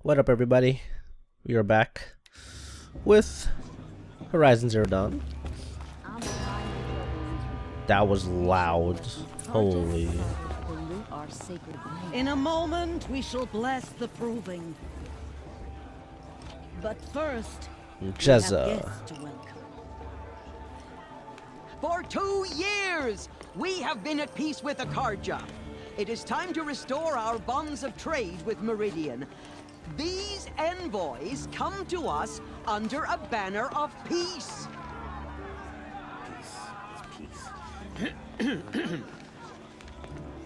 What up, everybody? We are back with Horizon Zero Dawn. That was loud. Holy. In a moment, we shall bless the proving. But first, we have Jezza. guests to welcome. For 2 years, we have been at peace with Akarja. It is time to restore our bonds of trade with Meridian. These envoys come to us under a banner of peace.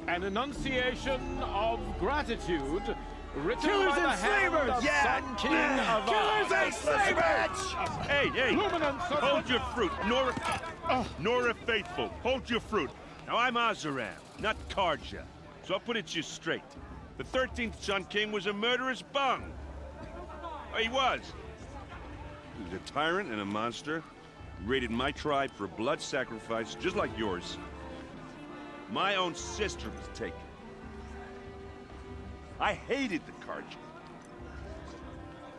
An enunciation of gratitude written Killers by the and hand slavers! of Yeah! Sun King of Killers and slavers! Hey, Luminance of hold your fruit. Nora Faithful, hold your fruit. Now, I'm Azaram, not Karja, so I'll put it to you straight. The 13th Sun King was a murderous bung. Oh, he was. He was a tyrant and a monster. He raided my tribe for a blood sacrifice, just like yours. My own sister was taken. I hated the Karja.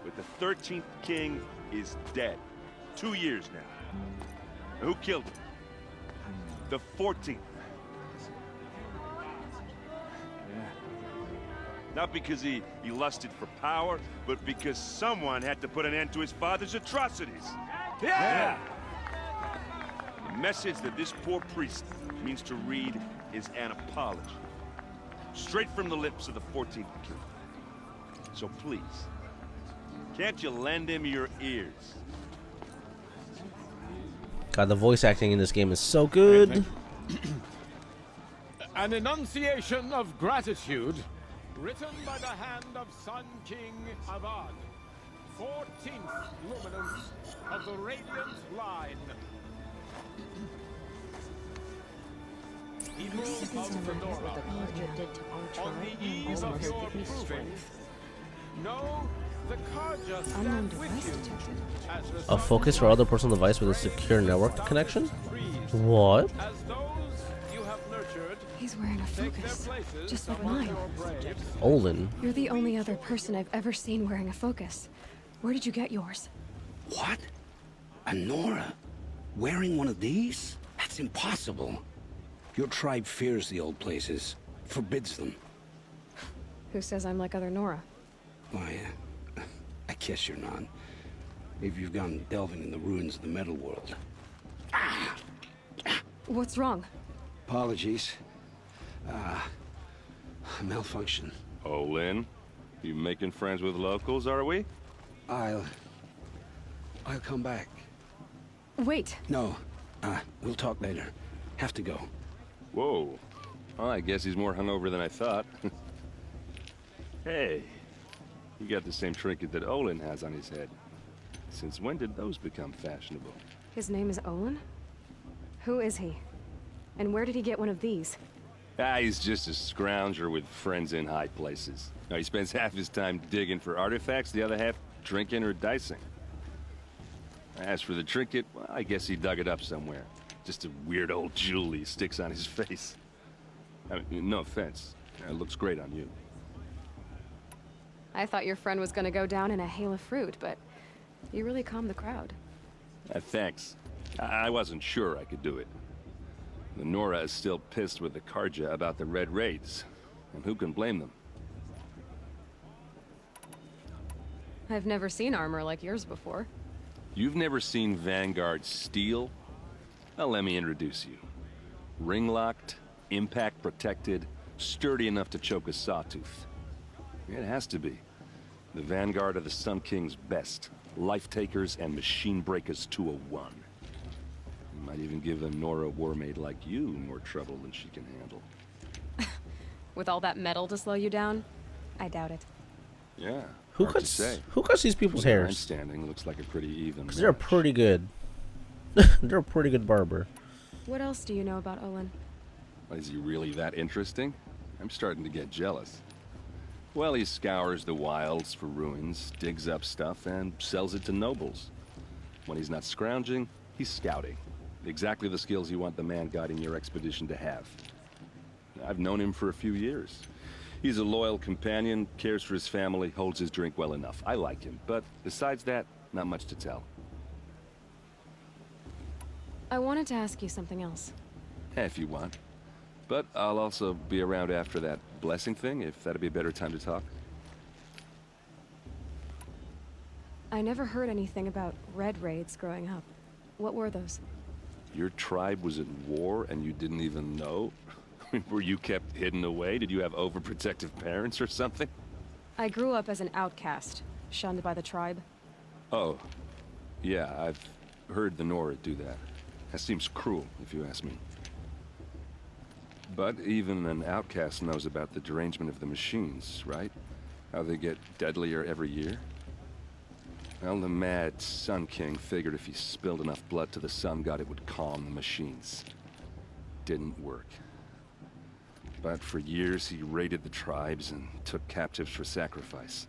But the 13th king is dead. 2 years now. And who killed him? The 14th. Not because he lusted for power, but because someone had to put an end to his father's atrocities. Yeah! The message that this poor priest means to read is an apology. Straight from the lips of the 14th king. So please, can't you lend him your ears? God, the voice acting in this game is so good. an enunciation of gratitude written by the hand of Sun King Avad, 14th luminance of the Radiant Line. People of Fedora, on the eve of your proving, know the Karja stand with you. As the A focus for other personal device with a secure network connection? Sun What? As those you have nurtured, He's wearing a take their focus, places just like among mine. your braves. Olin. You're the only other person I've ever seen wearing a focus. Where did you get yours? What? A Nora? Wearing one of these? That's impossible. Your tribe fears the old places, forbids them. Who says I'm like other Nora? Why, I guess you're not. Maybe you've gone delving in the ruins of the metal world. What's wrong? Apologies. Malfunction. Oh, Lynn, you making friends with locals, are we? I'll come back. Wait, No, we'll talk later. Have to go. Whoa. Well, I guess he's more hungover than I thought. Hey, you got the same trinket that Olin has on his head. Since when did those become fashionable? his name is Olin? Who is he? And where did he get one of these? He's just a scrounger with friends in high places. Now, he spends half his time digging for artifacts, the other half drinking or dicing. As for the trinket, well, I guess he dug it up somewhere. Just a weird old jewel he sticks on his face. I mean, no offense. It looks great on you. I thought your friend was gonna go down in a hail of fruit, but you really calmed the crowd. Thanks. I wasn't sure I could do it. The Nora is still pissed with the Karja about the Red Raids. And who can blame them? I've never seen armor like yours before. You've never seen Vanguard steel? Well, let me introduce you. Ring-locked, impact-protected, sturdy enough to choke a sawtooth. It has to be. The Vanguard of the Sun King's best. Life-takers and machine-breakers to a one. Might even give a Nora warmaid like you more trouble than she can handle. With all that metal to slow you down? I doubt it. Yeah, Who hard to cuts? say. Who cuts these people's Where I'm hairs? standing looks like a pretty even Because they're match. pretty good. They're a pretty good barber. What else do you know about Olin? Is he really that interesting? I'm starting to get jealous. Well, he scours the wilds for ruins, digs up stuff, and sells it to nobles. When he's not scrounging, he's scouting. Exactly the skills you want the man guiding your expedition to have. I've known him for a few years. He's a loyal companion, cares for his family, holds his drink well enough. I like him, but besides that, not much to tell. I wanted to ask you something else. If you want. But I'll also be around after that blessing thing, if that'd be a better time to talk. I never heard anything about red raids growing up. What were those? Your tribe was at war and you didn't even know? Were you kept hidden away? Did you have overprotective parents or something? I grew up as an outcast, shunned by the tribe. Oh. Yeah, I've heard the Nora do that. That seems cruel, if you ask me. But even an outcast knows about the derangement of the machines, right? How they get deadlier every year? Well, the mad Sun King figured if he spilled enough blood to the Sun God, it would calm the machines. Didn't work. But for years, he raided the tribes and took captives for sacrifice.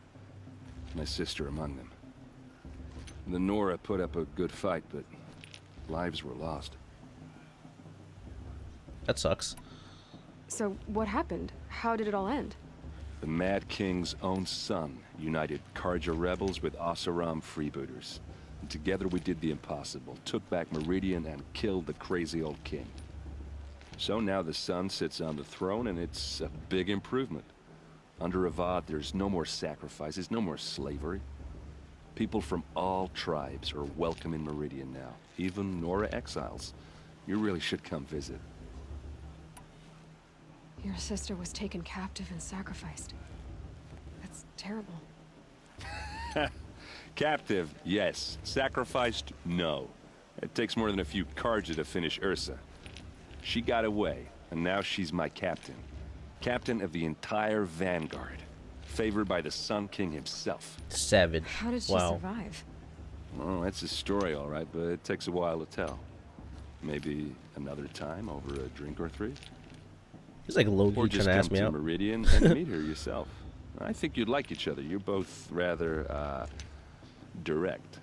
My sister among them. The Nora put up a good fight, but lives were lost. That sucks. So, what happened? How did it all end? The Mad King's own son united Karja rebels with Oseram freebooters. And together we did the impossible, took back Meridian and killed the crazy old king. So now the son sits on the throne and it's a big improvement. Under Avad, there's no more sacrifices, no more slavery. People from all tribes are welcome in Meridian now, even Nora exiles. You really should come visit. Your sister was taken captive and sacrificed. That's terrible. Captive, yes. Sacrificed, no. It takes more than a few Karja to finish Ursa. She got away, and now she's my captain. Captain of the entire Vanguard. Favored by the Sun King himself. Savage. How did she Wow. survive? Oh, that's a story, all right, but it takes a while to tell. Maybe another time over a drink or three? He's like low-key Or trying just to come ask me to out. Meridian and meet her yourself. I think you'd like each other. You're both rather, direct.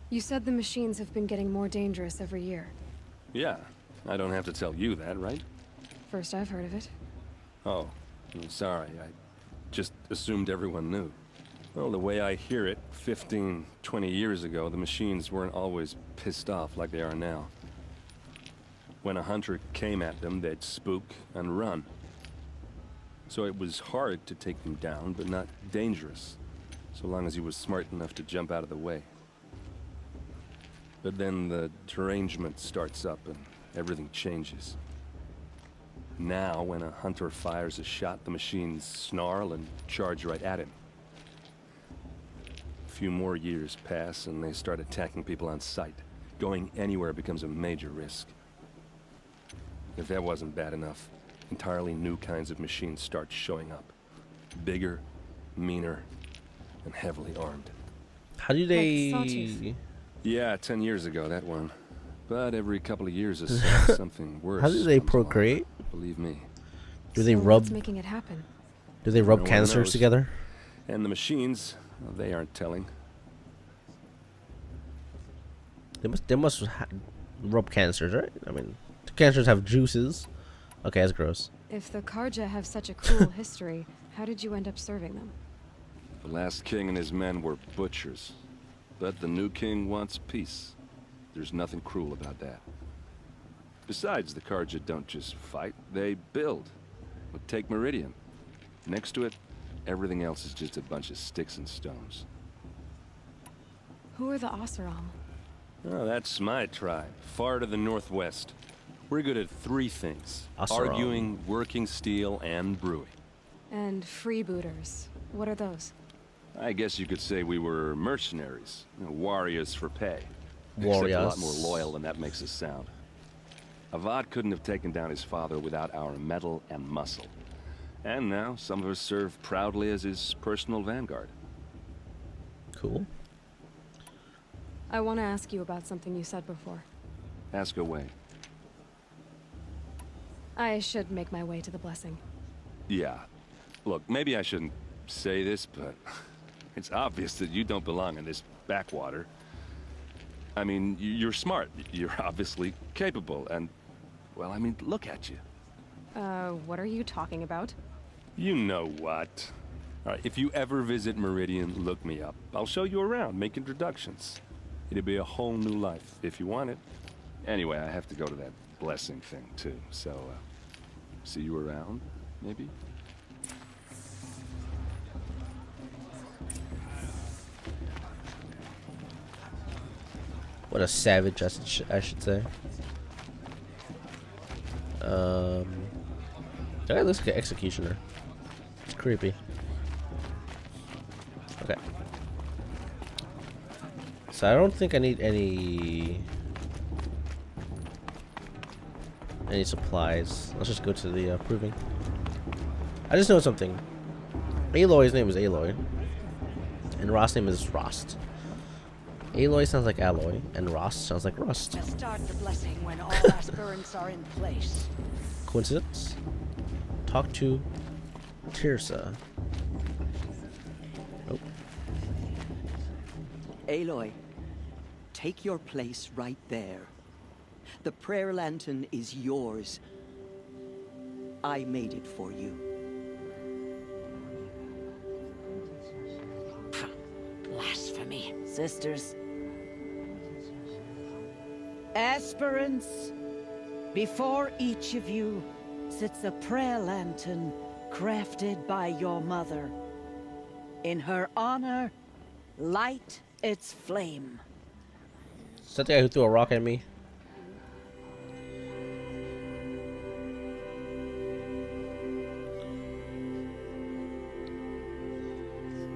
You said the machines have been getting more dangerous every year. Yeah, I don't have to tell you that, right? First I've heard of it. Oh, I'm sorry. I just assumed everyone knew. Well, the way I hear it, 15, 20 years ago, the machines weren't always pissed off like they are now. When a hunter came at them, they'd spook and run. So it was hard to take them down, but not dangerous, so long as he was smart enough to jump out of the way. But then the derangement starts up and everything changes. Now, when a hunter fires a shot, the machines snarl and charge right at him. A few more years pass and they start attacking people on sight. Going anywhere becomes a major risk. If that wasn't bad enough, entirely new kinds of machines start showing up. Bigger, meaner, and heavily armed. How do Like they... Sawtooth. Yeah, 10 years ago, that one. But every couple of years or so, something worse. How do they comes along. procreate? Believe me. Do they So rub... what's making it happen? Do they rub No one cancers knows. together? And the machines, well, they aren't telling. They must rub cancers, right? I mean, cancers have juices. Okay, that's gross. If the Karja have such a cruel history, how did you end up serving them? The last king and his men were butchers. But the new king wants peace. There's nothing cruel about that. Besides, the Karja don't just fight, they build. But take Meridian. Next to it, everything else is just a bunch of sticks and stones. Who are the Oseram? Oh, that's my tribe, far to the northwest. We're good at three things. Oseram. Arguing, working steel, and brewing. And freebooters. What are those? I guess you could say we were mercenaries. Warriors for pay. Warriors. Except a lot more loyal than that makes us sound. Avad couldn't have taken down his father without our metal and muscle. And now, some of us serve proudly as his personal vanguard. Cool. I want to ask you about something you said before. Ask away. I should make my way to the blessing. Yeah. Look, maybe I shouldn't say this, but it's obvious that you don't belong in this backwater. I mean, you're smart. You're obviously capable, and, well, I mean, look at you. What are you talking about? You know what. All right, if you ever visit Meridian, look me up. I'll show you around, make introductions. It'll be a whole new life, if you want it. Anyway, I have to go to that blessing thing, too. So, see you around, maybe? What a savage, I should say. That guy looks like an executioner. It's creepy. Okay. So I don't think I need any supplies. Let's just go to the proving. I just know something. Aloy's name is Aloy, and Rost's name is Rost. Aloy sounds like alloy, and Rost sounds like rust. To start the blessing when all aspirants are in place. Coincidence? Talk to Tirsa. Oh. Aloy, take your place right there. The prayer lantern is yours. I made it for you. Blasphemy. Sisters. Aspirants, before each of you sits a prayer lantern crafted by your mother. In her honor, light its flame. Is that the guy who threw a rock at me?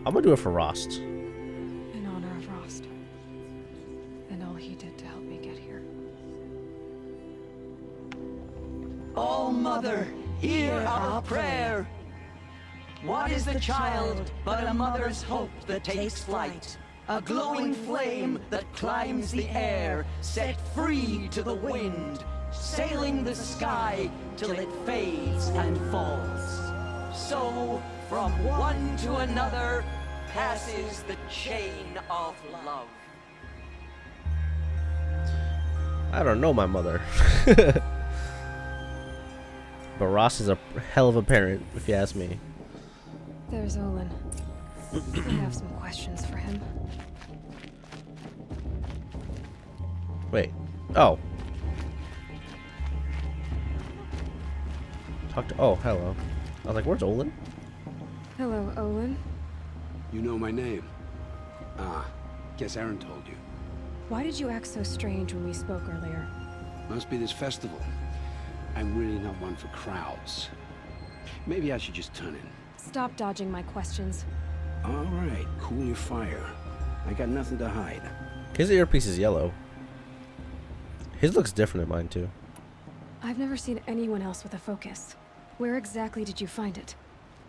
I'm gonna do it for Rost. In honor of Rost. And all he did to help me get here. Oh, Mother, hear our prayer. What is the child but a mother's hope that takes flight? A glowing flame that climbs the air, set free to the wind, sailing the sky till it fades and falls. So, from one to another, passes the chain of love. I don't know my mother. But Ross is a hell of a parent, if you ask me. There's Olin. I have some questions for him. Wait. Oh. Talk to. Oh, hello. I was like, where's Olin? Hello, Olin. You know my name? Ah, guess Aaron told you. Why did you act so strange when we spoke earlier? Must be this festival. I'm really not one for crowds. Maybe I should just turn in. Stop dodging my questions. All right, cool your fire. I got nothing to hide. His earpiece is yellow. His looks different than mine, too. I've never seen anyone else with a focus. Where exactly did you find it?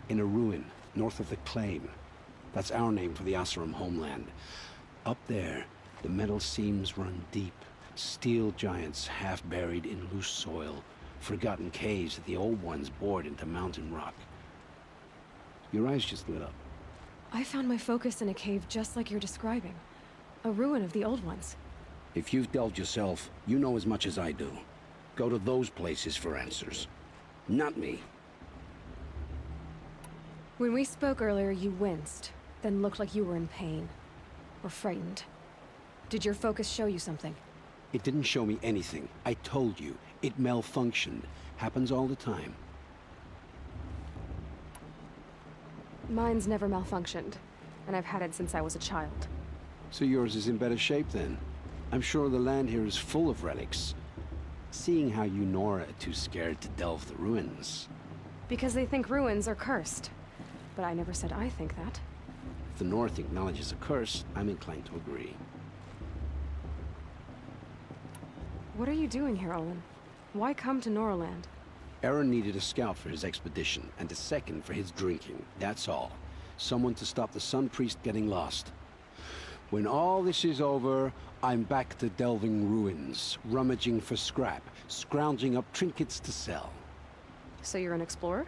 In a ruin, north of the Claim. That's our name for the Asuram homeland. Up there, the metal seams run deep. Steel giants half buried in loose soil. Forgotten caves that the old ones bored into mountain rock. Your eyes just lit up. I found my focus in a cave just like you're describing. A ruin of the old ones. If you've delved yourself, you know as much as I do. Go to those places for answers. Not me. When we spoke earlier, you winced, then looked like you were in pain. Or frightened. Did your focus show you something? It didn't show me anything. I told you. It malfunctioned. Happens all the time. Mine's never malfunctioned, and I've had it since I was a child. So yours is in better shape then. I'm sure the land here is full of relics. Seeing how you Nora are too scared to delve the ruins. Because they think ruins are cursed. But I never said I think that. If the North acknowledges a curse, I'm inclined to agree. What are you doing here, Olin? Why come to Noraland? Aaron needed a scout for his expedition, and a second for his drinking. That's all. Someone to stop the Sun Priest getting lost. When all this is over, I'm back to delving ruins, rummaging for scrap, scrounging up trinkets to sell. So you're an explorer?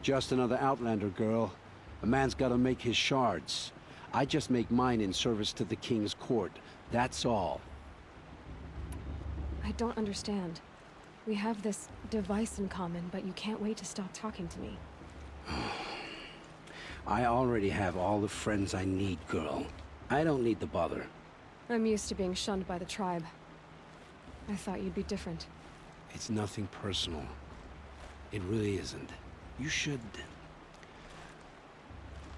Just another Outlander, girl. A man's gotta make his shards. I just make mine in service to the King's court. That's all. I don't understand. We have this device in common, but you can't wait to stop talking to me. I already have all the friends I need, girl. I don't need the bother. I'm used to being shunned by the tribe. I thought you'd be different. It's nothing personal. It really isn't. You should...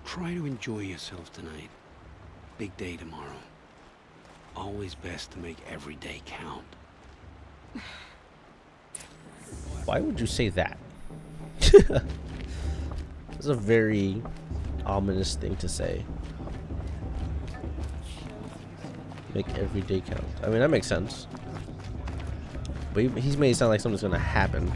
try to enjoy yourself tonight. Big day tomorrow. Always best to make every day count. Why would you say that? It's a very ominous thing to say. Make every day count. I mean, that makes sense. But he's made it sound like something's gonna happen.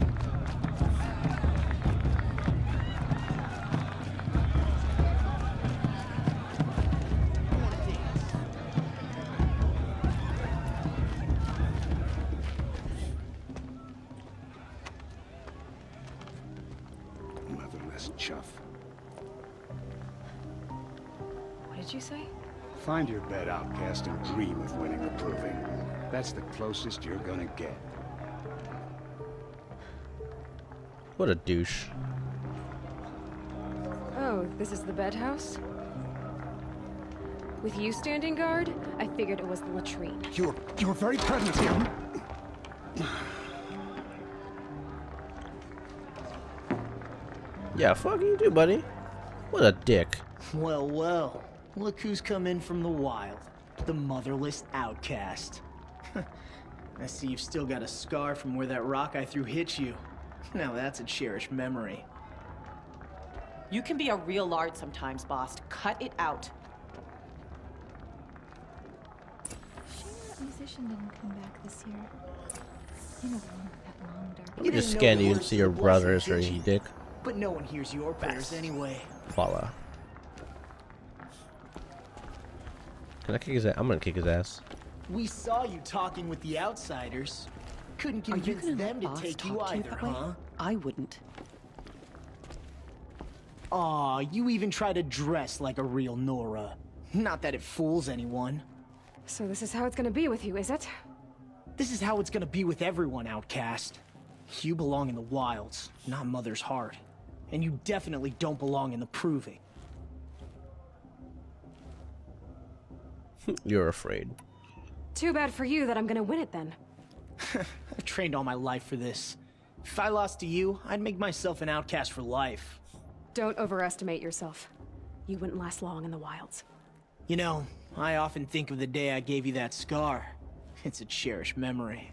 Motherless chuff. What did you say? Find your bed, Outcast, and dream of winning or proving. That's the closest you're gonna get. What a douche. Oh, this is the bed house? With you standing guard, I figured it was the latrine. You're very pregnant here. Yeah, fuck you too, buddy. What a dick. Well, well. Look who's come in from the wild. The motherless outcast. I see you've still got a scar from where that rock I threw hit you. Now that's a cherished memory. You can be a real lard sometimes, boss. Cut it out. Shame that musician didn't come back this year. You know, the one with that long dark. Let me just scan you and see your brother history, you dick. But no one hears your prayers anyway. Voila. Can I kick his ass? I'm gonna kick his ass. We saw you talking with the outsiders. Couldn't convince them to take you either, huh? I wouldn't. Aw, you even try to dress like a real Nora. Not that it fools anyone. So this is how it's gonna be with you, is it? This is how it's gonna be with everyone, Outcast. You belong in the wilds, not Mother's heart. And you definitely don't belong in the proving. You're afraid. Too bad for you that I'm gonna win it then. I've trained all my life for this. If I lost to you, I'd make myself an outcast for life. Don't overestimate yourself. You wouldn't last long in the wilds. You know, I often think of the day I gave you that scar. It's a cherished memory.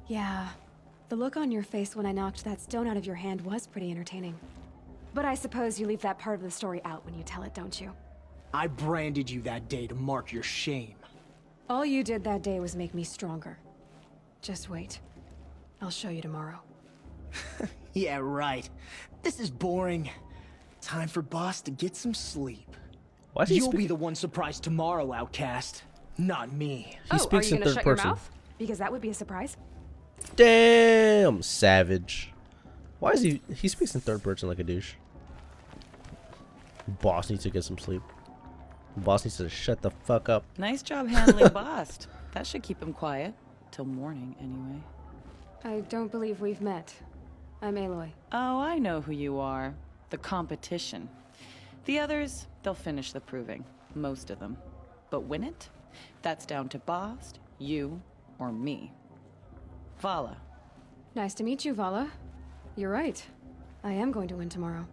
Yeah. The look on your face when I knocked that stone out of your hand was pretty entertaining. But I suppose you leave that part of the story out when you tell it, don't you? I branded you that day to mark your shame. All you did that day was make me stronger. Just wait. I'll show you tomorrow. Yeah, right. This is boring. Time for Boss to get some sleep. Why is he You'll be the one surprised tomorrow, Outcast. Not me. He speaks are you in gonna third shut person. your mouth? Because that would be a surprise. Damn, savage. Why is he speaks in third person like a douche. Boss needs to get some sleep. Boss needs to shut the fuck up. Nice job handling Boss. That should keep him quiet. Till morning, anyway. I don't believe we've met. I'm Aloy. Oh, I know who you are. The competition. The others, they'll finish the proving. Most of them. But win it? That's down to Boss, you, or me. Vala. Nice to meet you, Vala. You're right. I am going to win tomorrow.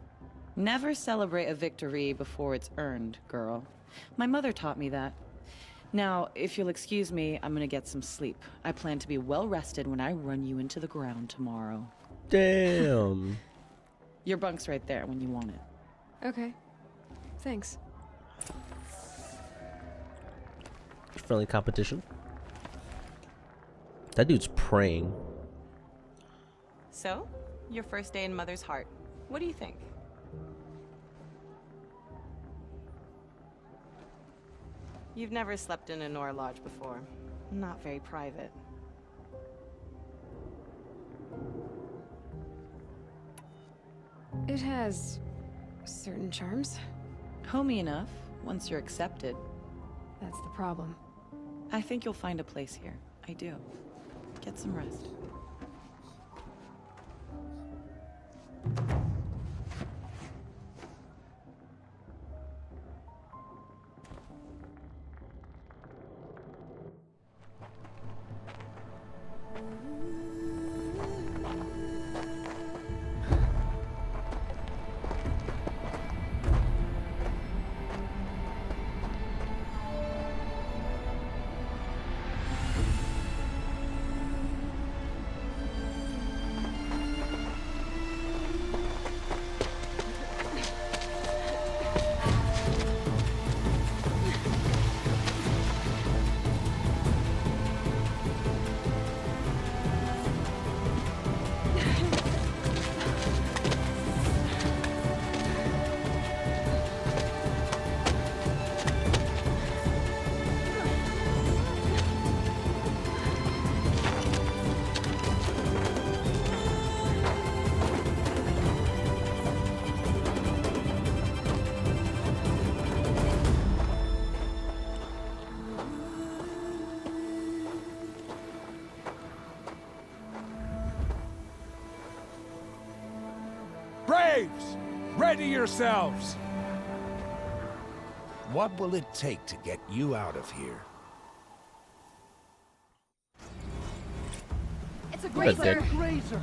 Never celebrate a victory before it's earned, girl. My mother taught me that. Now, if you'll excuse me, I'm gonna get some sleep. I plan to be well rested when I run you into the ground tomorrow. Damn. Your bunk's right there when you want it. Okay. Thanks. Friendly competition. That dude's praying. So, your first day in Mother's heart. What do you think? You've never slept in a Nora lodge before. Not very private. It has certain charms. Homey enough, once you're accepted. That's the problem. I think you'll find a place here. I do. Get some rest. Slaves, ready yourselves! What will it take to get you out of here? It's a What a dick. grazer.